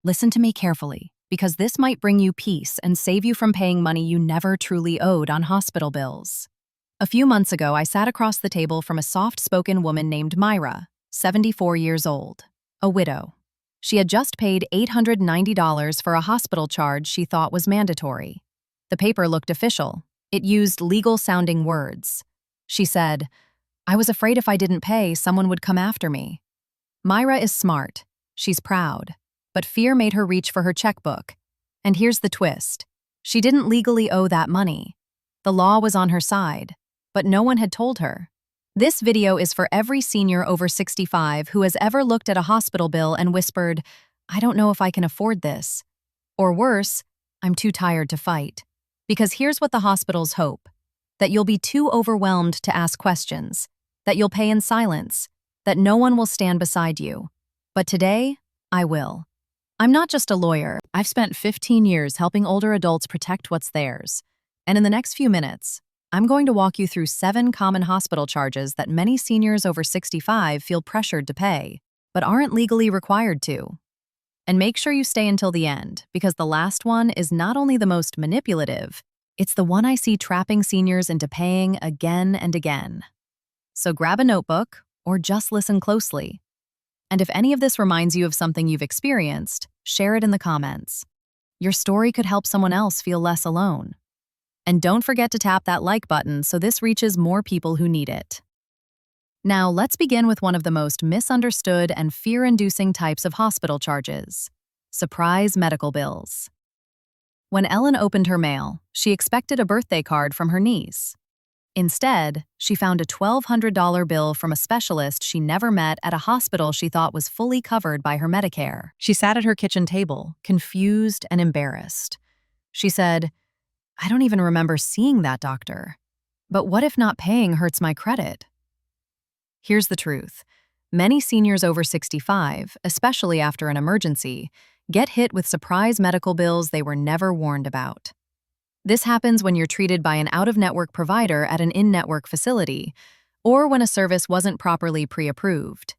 Listen to me carefully, because this might bring you peace and save you from paying money you never truly owed on hospital bills. A few months ago, I sat across the table from a soft-spoken woman named Myra, 74 years old, a widow. She had just paid $890 for a hospital charge she thought was mandatory. The paper looked official. It used legal-sounding words. She said, "I was afraid if I didn't pay, someone would come after me." Myra is smart. She's proud. But fear made her reach for her checkbook. And here's the twist. She didn't legally owe that money. The law was on her side, but no one had told her. This video is for every senior over 65 who has ever looked at a hospital bill and whispered, "I don't know if I can afford this." Or worse, "I'm too tired to fight." Because here's what the hospitals hope: that you'll be too overwhelmed to ask questions, that you'll pay in silence, that no one will stand beside you. But today, I will. I'm not just a lawyer. I've spent 15 years helping older adults protect what's theirs. And in the next few minutes, I'm going to walk you through 7 common hospital charges that many seniors over 65 feel pressured to pay, but aren't legally required to. And make sure you stay until the end, because the last one is not only the most manipulative, it's the one I see trapping seniors into paying again and again. So grab a notebook, or just listen closely. And if any of this reminds you of something you've experienced, share it in the comments. Your story could help someone else feel less alone. And don't forget to tap that like button so this reaches more people who need it. Now, let's begin with one of the most misunderstood and fear-inducing types of hospital charges: surprise medical bills. When Ellen opened her mail, she expected a birthday card from her niece. Instead, she found a $1,200 bill from a specialist she never met at a hospital she thought was fully covered by her Medicare. She sat at her kitchen table, confused and embarrassed. She said, "I don't even remember seeing that doctor. But what if not paying hurts my credit?" Here's the truth. Many seniors over 65, especially after an emergency, get hit with surprise medical bills they were never warned about. This happens when you're treated by an out-of-network provider at an in-network facility, or when a service wasn't properly pre-approved.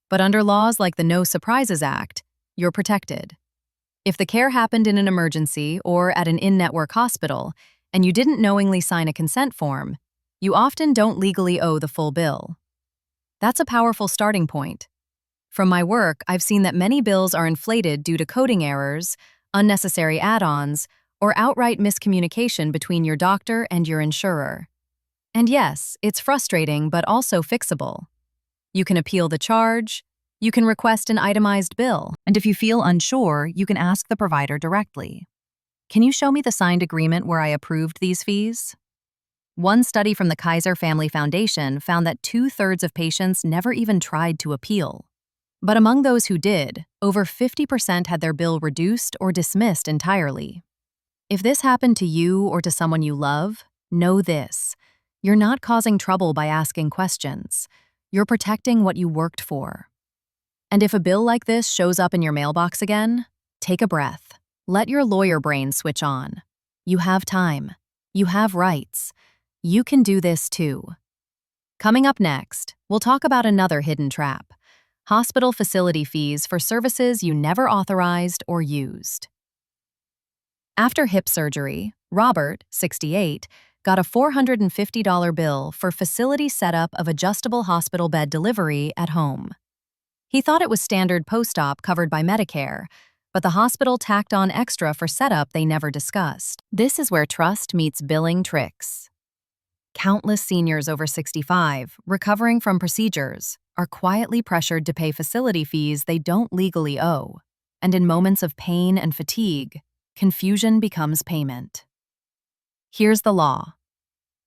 But under laws like the No Surprises Act, you're protected. If the care happened in an emergency or at an in-network hospital, and you didn't knowingly sign a consent form, you often don't legally owe the full bill. That's a powerful starting point. From my work, I've seen that many bills are inflated due to coding errors, unnecessary add-ons, or outright miscommunication between your doctor and your insurer. And yes, it's frustrating but also fixable. You can appeal the charge, you can request an itemized bill, and if you feel unsure, you can ask the provider directly. "Can you show me the signed agreement where I approved these fees?" One study from the Kaiser Family Foundation found that 2/3 of patients never even tried to appeal. But among those who did, over 50% had their bill reduced or dismissed entirely. If this happened to you or to someone you love, know this: you're not causing trouble by asking questions. You're protecting what you worked for. And if a bill like this shows up in your mailbox again, take a breath. Let your lawyer brain switch on. You have time. You have rights. You can do this too. Coming up next, we'll talk about another hidden trap: hospital facility fees for services you never authorized or used. After hip surgery, Robert, 68, got a $450 bill for facility setup of adjustable hospital bed delivery at home. He thought it was standard post-op covered by Medicare, but the hospital tacked on extra for setup they never discussed. This is where trust meets billing tricks. Countless seniors over 65, recovering from procedures, are quietly pressured to pay facility fees they don't legally owe. And in moments of pain and fatigue, confusion becomes payment. Here's the law.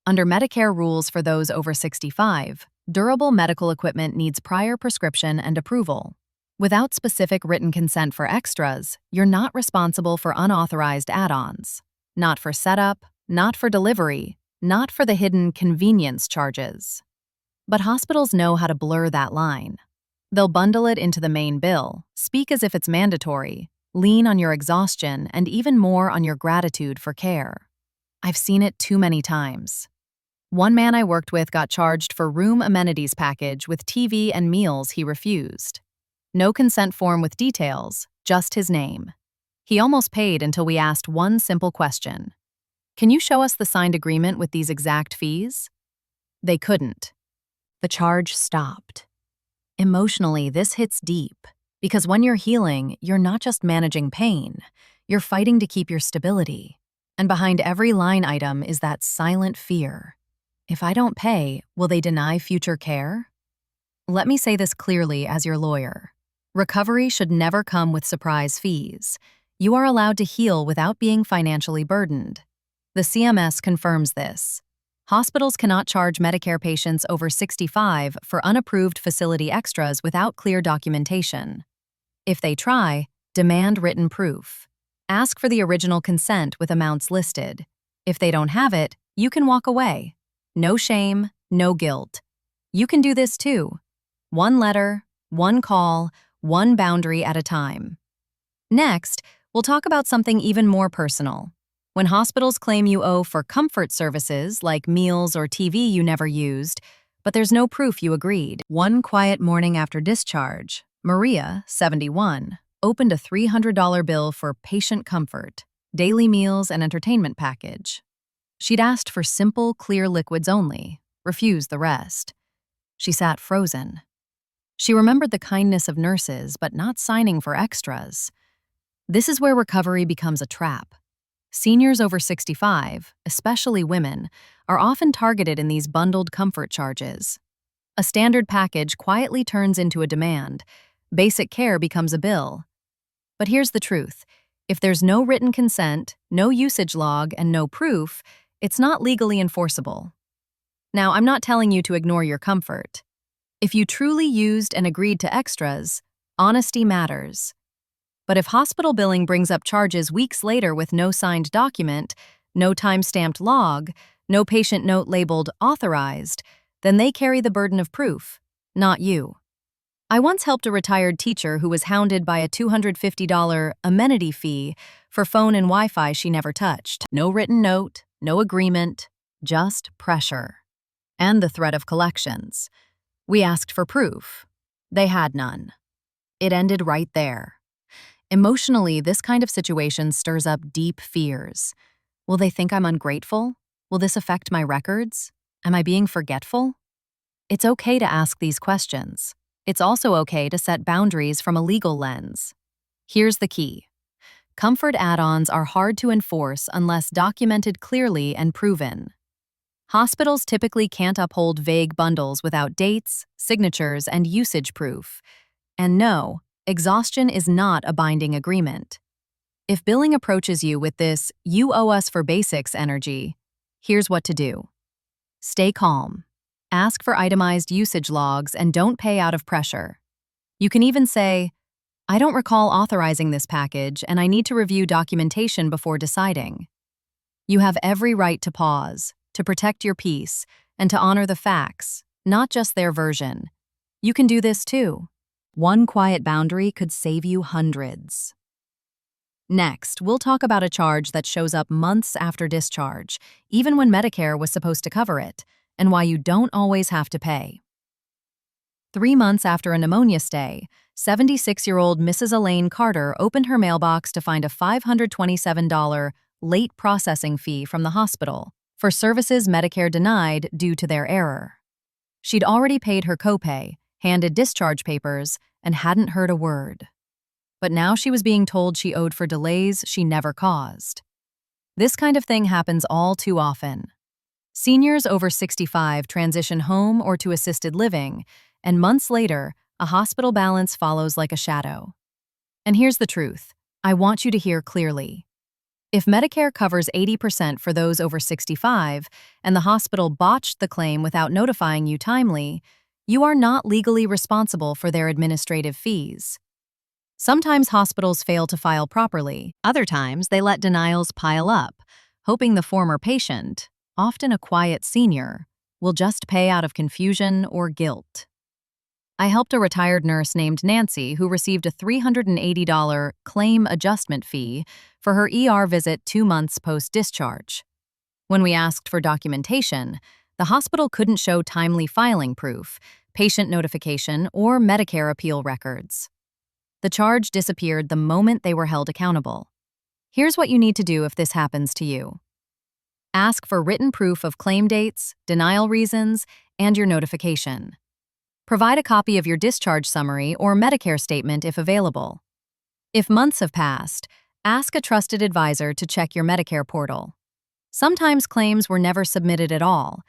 Under Medicare rules for those over 65, durable medical equipment needs prior prescription and approval. Without specific written consent for extras, you're not responsible for unauthorized add-ons. Not for setup, not for delivery, not for the hidden convenience charges. But hospitals know how to blur that line. They'll bundle it into the main bill, speak as if it's mandatory, lean on your exhaustion, and even more on your gratitude for care. I've seen it too many times. One man I worked with got charged for room amenities package with TV and meals he refused. No consent form with details, just his name. He almost paid until we asked one simple question. Can you show us the signed agreement with these exact fees? They couldn't. The charge stopped. Emotionally, this hits deep, because when you're healing, you're not just managing pain, you're fighting to keep your stability. And behind every line item is that silent fear. If I don't pay, will they deny future care? Let me say this clearly as your lawyer. Recovery should never come with surprise fees. You are allowed to heal without being financially burdened. The CMS confirms this. Hospitals cannot charge Medicare patients over 65 for unapproved facility extras without clear documentation. If they try, demand written proof. Ask for the original consent with amounts listed. If they don't have it, you can walk away. No shame, no guilt. You can do this too. One letter, one call, one boundary at a time. Next, we'll talk about something even more personal. When hospitals claim you owe for comfort services like meals or TV you never used, but there's no proof you agreed. One quiet morning after discharge, Maria, 71, opened a $300 bill for patient comfort, daily meals and entertainment package. She'd asked for simple, clear liquids only, refused the rest. She sat frozen. She remembered the kindness of nurses, but not signing for extras. This is where recovery becomes a trap. Seniors over 65, especially women, are often targeted in these bundled comfort charges. A standard package quietly turns into a demand. Basic care becomes a bill. But here's the truth. If there's no written consent, no usage log, and no proof, it's not legally enforceable. Now, I'm not telling you to ignore your comfort. If you truly used and agreed to extras, honesty matters. But if hospital billing brings up charges weeks later with no signed document, no time-stamped log, no patient note labeled authorized, then they carry the burden of proof, not you. I once helped a retired teacher who was hounded by a $250 amenity fee for phone and Wi-Fi she never touched. No written note, no agreement, just pressure. And the threat of collections. We asked for proof. They had none. It ended right there. Emotionally, this kind of situation stirs up deep fears. Will they think I'm ungrateful? Will this affect my records? Am I being forgetful? It's okay to ask these questions. It's also okay to set boundaries from a legal lens. Here's the key. Comfort add-ons are hard to enforce unless documented clearly and proven. Hospitals typically can't uphold vague bundles without dates, signatures, and usage proof. And no, exhaustion is not a binding agreement. If billing approaches you with this "you owe us for basics" energy, here's what to do. Stay calm. Ask for itemized usage logs and don't pay out of pressure. You can even say, "I don't recall authorizing this package and I need to review documentation before deciding." You have every right to pause, to protect your peace, and to honor the facts, not just their version. You can do this too. One quiet boundary could save you hundreds. Next, we'll talk about a charge that shows up months after discharge, even when Medicare was supposed to cover it, and why you don't always have to pay. 3 months after a pneumonia stay, 76-year-old Mrs. Elaine Carter opened her mailbox to find a $527 late processing fee from the hospital for services Medicare denied due to their error. She'd already paid her copay, handed discharge papers, and hadn't heard a word. But now she was being told she owed for delays she never caused. This kind of thing happens all too often. Seniors over 65 transition home or to assisted living, and months later, a hospital balance follows like a shadow. And here's the truth. I want you to hear clearly. If Medicare covers 80% for those over 65 and the hospital botched the claim without notifying you timely, you are not legally responsible for their administrative fees. Sometimes hospitals fail to file properly. Other times, they let denials pile up, hoping the former patient, often a quiet senior, will just pay out of confusion or guilt. I helped a retired nurse named Nancy who received a $380 claim adjustment fee for her ER visit 2 months post-discharge. When we asked for documentation, the hospital couldn't show timely filing proof, patient notification, or Medicare appeal records. The charge disappeared the moment they were held accountable. Here's what you need to do if this happens to you. Ask for written proof of claim dates, denial reasons, and your notification. Provide a copy of your discharge summary or Medicare statement if available. If months have passed, ask a trusted advisor to check your Medicare portal. Sometimes claims were never submitted at all,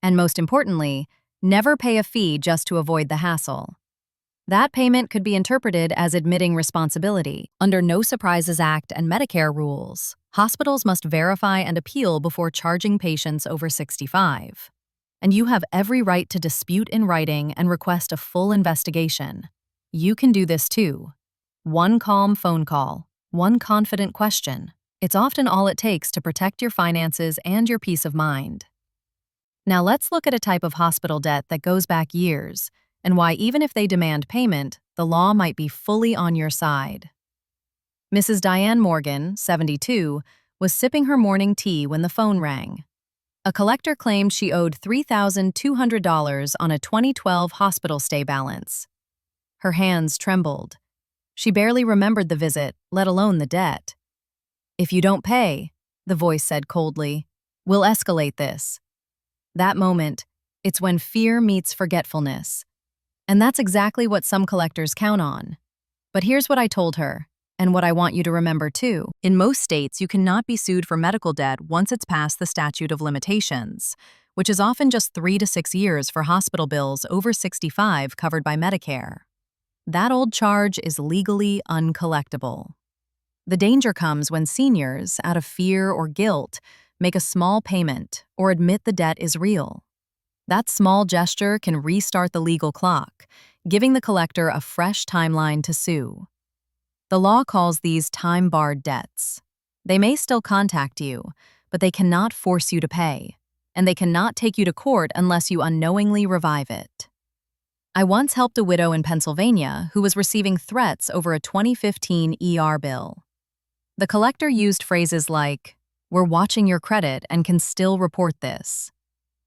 and most importantly, never pay a fee just to avoid the hassle. That payment could be interpreted as admitting responsibility. Under No Surprises Act and Medicare rules, hospitals must verify and appeal before charging patients over 65. And you have every right to dispute in writing and request a full investigation. You can do this too. One calm phone call, one confident question. It's often all it takes to protect your finances and your peace of mind. Now let's look at a type of hospital debt that goes back years, and why even if they demand payment, the law might be fully on your side. Mrs. Diane Morgan, 72, was sipping her morning tea when the phone rang. A collector claimed she owed $3,200 on a 2012 hospital stay balance. Her hands trembled. She barely remembered the visit, let alone the debt. "If you don't pay," the voice said coldly, "we'll escalate this." That moment, it's when fear meets forgetfulness. And that's exactly what some collectors count on. But here's what I told her, and what I want you to remember too. In most states, you cannot be sued for medical debt once it's past the statute of limitations, which is often just 3 to 6 years for hospital bills over 65 covered by Medicare. That old charge is legally uncollectible. The danger comes when seniors, out of fear or guilt, make a small payment or admit the debt is real. That small gesture can restart the legal clock, giving the collector a fresh timeline to sue. The law calls these time-barred debts. They may still contact you, but they cannot force you to pay, and they cannot take you to court unless you unknowingly revive it. I once helped a widow in Pennsylvania who was receiving threats over a 2015 ER bill. The collector used phrases like, "We're watching your credit and can still report this."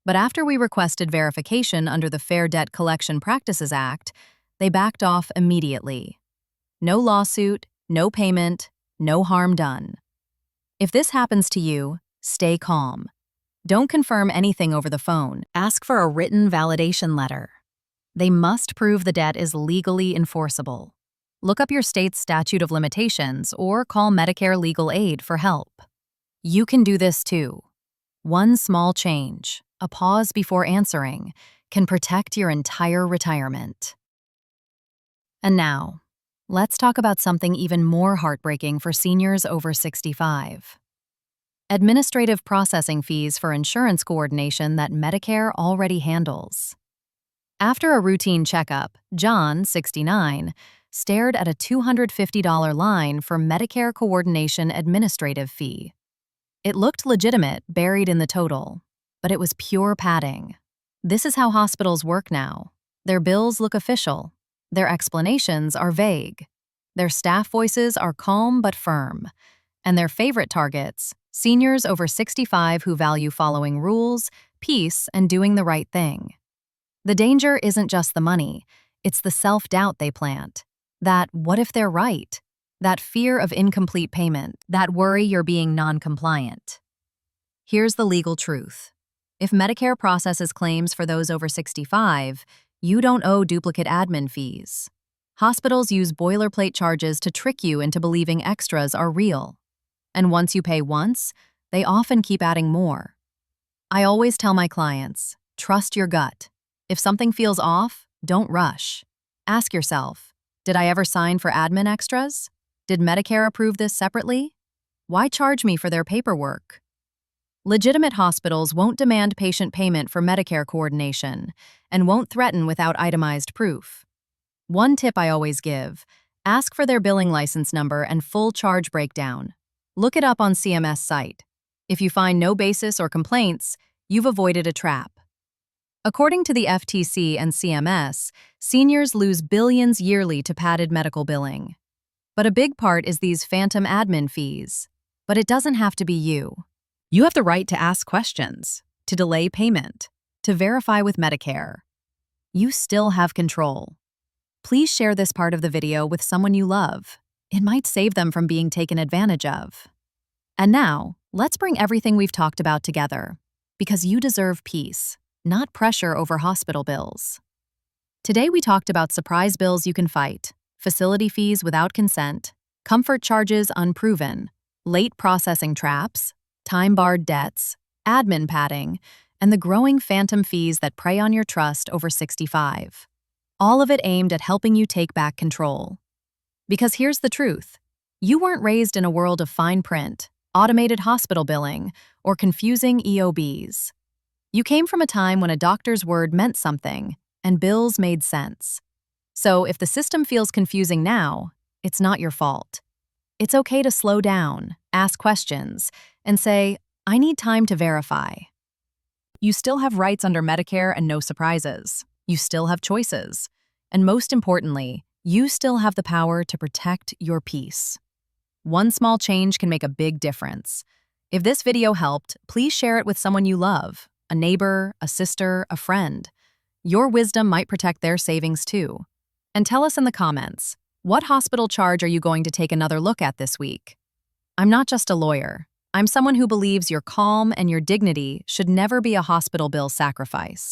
But after we requested verification under the Fair Debt Collection Practices Act, they backed off immediately. No lawsuit, no payment, no harm done. If this happens to you, stay calm. Don't confirm anything over the phone. Ask for a written validation letter. They must prove the debt is legally enforceable. Look up your state's statute of limitations or call Medicare Legal Aid for help. You can do this too. One small change, a pause before answering, can protect your entire retirement. And now, let's talk about something even more heartbreaking for seniors over 65. Administrative processing fees for insurance coordination that Medicare already handles. After a routine checkup, John, 69, stared at a $250 line for Medicare coordination administrative fee. It looked legitimate, buried in the total, but it was pure padding. This is how hospitals work now. Their bills look official. Their explanations are vague. Their staff voices are calm but firm. And their favorite targets, seniors over 65 who value following rules, peace, and doing the right thing. The danger isn't just the money, it's the self-doubt they plant. That what if they're right? That fear of incomplete payment, that worry you're being non-compliant. Here's the legal truth. If Medicare processes claims for those over 65, you don't owe duplicate admin fees. Hospitals use boilerplate charges to trick you into believing extras are real. And once you pay once, they often keep adding more. I always tell my clients, trust your gut. If something feels off, don't rush. Ask yourself, did I ever sign for admin extras? Did Medicare approve this separately? Why charge me for their paperwork? Legitimate hospitals won't demand patient payment for Medicare coordination and won't threaten without itemized proof. One tip I always give, ask for their billing license number and full charge breakdown. Look it up on CMS site. If you find no basis or complaints, you've avoided a trap. According to the FTC and CMS, seniors lose billions yearly to padded medical billing. But a big part is these phantom admin fees. But it doesn't have to be you. You have the right to ask questions, to delay payment, to verify with Medicare. You still have control. Please share this part of the video with someone you love. It might save them from being taken advantage of. And now, let's bring everything we've talked about together, because you deserve peace, not pressure over hospital bills. Today we talked about surprise bills you can fight, facility fees without consent, comfort charges unproven, late processing traps, time-barred debts, admin padding, and the growing phantom fees that prey on your trust over 65. All of it aimed at helping you take back control. Because here's the truth. You weren't raised in a world of fine print, automated hospital billing, or confusing EOBs. You came from a time when a doctor's word meant something, and bills made sense. So if the system feels confusing now, it's not your fault. It's okay to slow down, ask questions, and say, I need time to verify. You still have rights under Medicare and no surprises. You still have choices. And most importantly, you still have the power to protect your peace. One small change can make a big difference. If this video helped, please share it with someone you love, a neighbor, a sister, a friend. Your wisdom might protect their savings too. And tell us in the comments, what hospital charge are you going to take another look at this week? I'm not just a lawyer. I'm someone who believes your calm and your dignity should never be a hospital bill sacrifice.